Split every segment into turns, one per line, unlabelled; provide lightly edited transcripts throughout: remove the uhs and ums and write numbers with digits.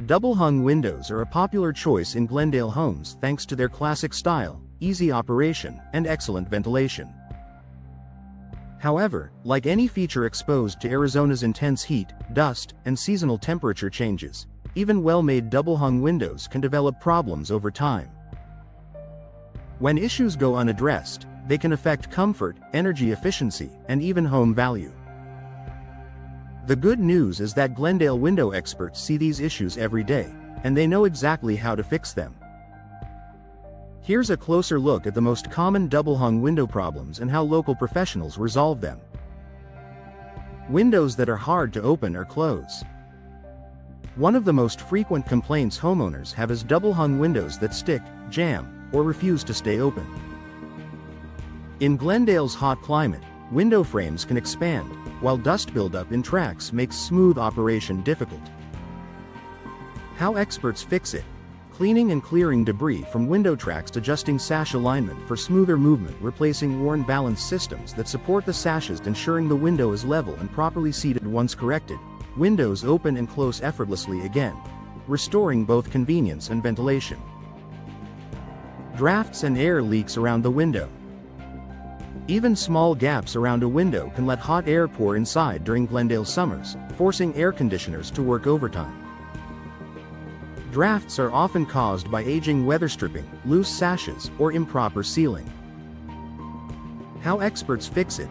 Double-hung windows are a popular choice in Glendale homes thanks to their classic style, easy operation, and excellent ventilation. However, like any feature exposed to Arizona's intense heat, dust, and seasonal temperature changes, even well-made double-hung windows can develop problems over time. When issues go unaddressed, they can affect comfort, energy efficiency, and even home value. The good news is that Glendale window experts see these issues every day, and they know exactly how to fix them. Here's a closer look at the most common double-hung window problems and how local professionals resolve them. Windows that are hard to open or close. One of the most frequent complaints homeowners have is double-hung windows that stick, jam, or refuse to stay open. In Glendale's hot climate, window frames can expand, while dust buildup in tracks makes smooth operation difficult. How experts fix it: cleaning and clearing debris from window tracks, adjusting sash alignment for smoother movement, replacing worn balance systems that support the sashes, ensuring the window is level and properly seated. Once corrected, windows open and close effortlessly again, restoring both convenience and ventilation. Drafts and air leaks around the window. Even small gaps around a window can let hot air pour inside during Glendale summers, forcing air conditioners to work overtime. Drafts are often caused by aging weather stripping, loose sashes, or improper sealing. How experts fix it: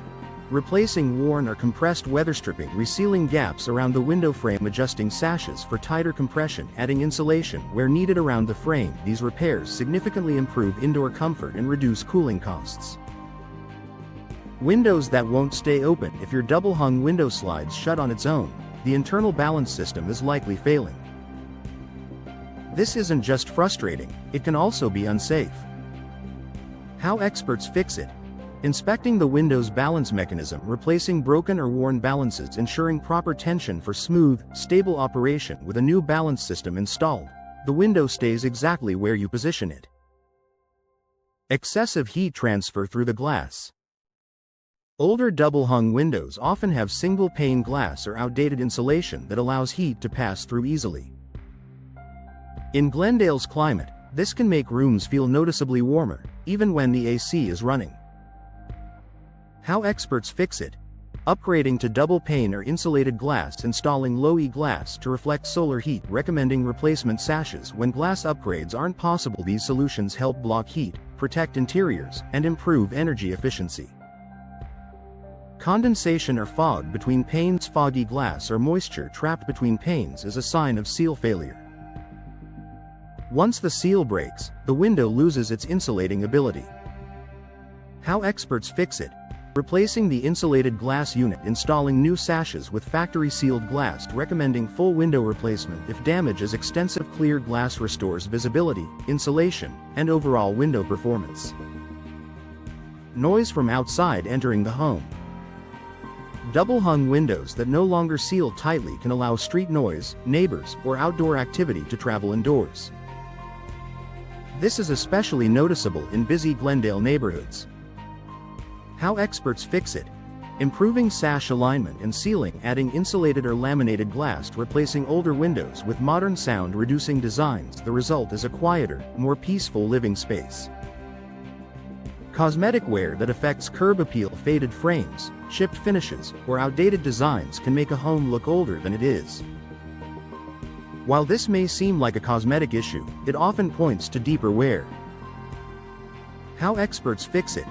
replacing worn or compressed weather stripping, resealing gaps around the window frame, adjusting sashes for tighter compression, adding insulation where needed around the frame. These repairs significantly improve indoor comfort and reduce cooling costs. Windows that won't stay open. If your double-hung window slides shut on its own, the internal balance system is likely failing. This isn't just frustrating, it can also be unsafe. How experts fix it: inspecting the window's balance mechanism, replacing broken or worn balances, ensuring proper tension for smooth, stable operation. With a new balance system installed, the window stays exactly where you position it. Excessive heat transfer through the glass. Older double-hung windows often have single-pane glass or outdated insulation that allows heat to pass through easily. In Glendale's climate, this can make rooms feel noticeably warmer, even when the AC is running. How experts fix it: upgrading to double-pane or insulated glass, installing low-E glass to reflect solar heat, recommending replacement sashes when glass upgrades aren't possible. These solutions help block heat, protect interiors, and improve energy efficiency. Condensation or fog between panes. Foggy glass or moisture trapped between panes is a sign of seal failure. Once the seal breaks, the window loses its insulating ability. How experts fix it: replacing the insulated glass unit, installing new sashes with factory-sealed glass, recommending full window replacement if damage is extensive. Clear glass restores visibility, insulation, and overall window performance. Noise from outside entering the home. Double-hung windows that no longer seal tightly can allow street noise, neighbors, or outdoor activity to travel indoors. This is especially noticeable in busy Glendale neighborhoods. How experts fix it: improving sash alignment and sealing, adding insulated or laminated glass, replacing older windows with modern sound-reducing designs. The result is a quieter, more peaceful living space. Cosmetic wear that affects curb appeal. Faded frames, chipped finishes, or outdated designs can make a home look older than it is. While this may seem like a cosmetic issue, it often points to deeper wear. How experts fix it: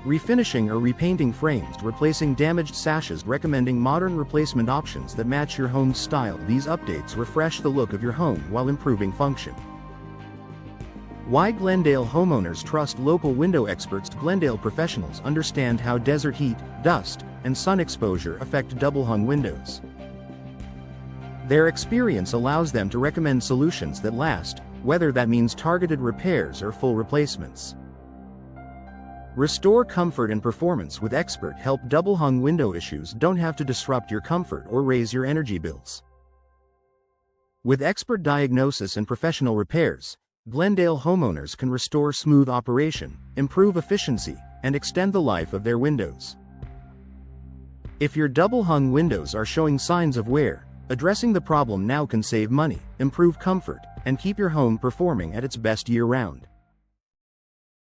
refinishing or repainting frames, replacing damaged sashes, recommending modern replacement options that match your home's style. These updates refresh the look of your home while improving function. Why Glendale homeowners trust local window experts. Glendale professionals understand how desert heat, dust, and sun exposure affect double-hung windows. Their experience allows them to recommend solutions that last, whether that means targeted repairs or full replacements. Restore comfort and performance with expert help. Double-hung window issues don't have to disrupt your comfort or raise your energy bills. With expert diagnosis and professional repairs, Glendale homeowners can restore smooth operation, improve efficiency, and extend the life of their windows. If your double-hung windows are showing signs of wear, Addressing the problem now can save money, improve comfort, and keep your home performing at its best year-round.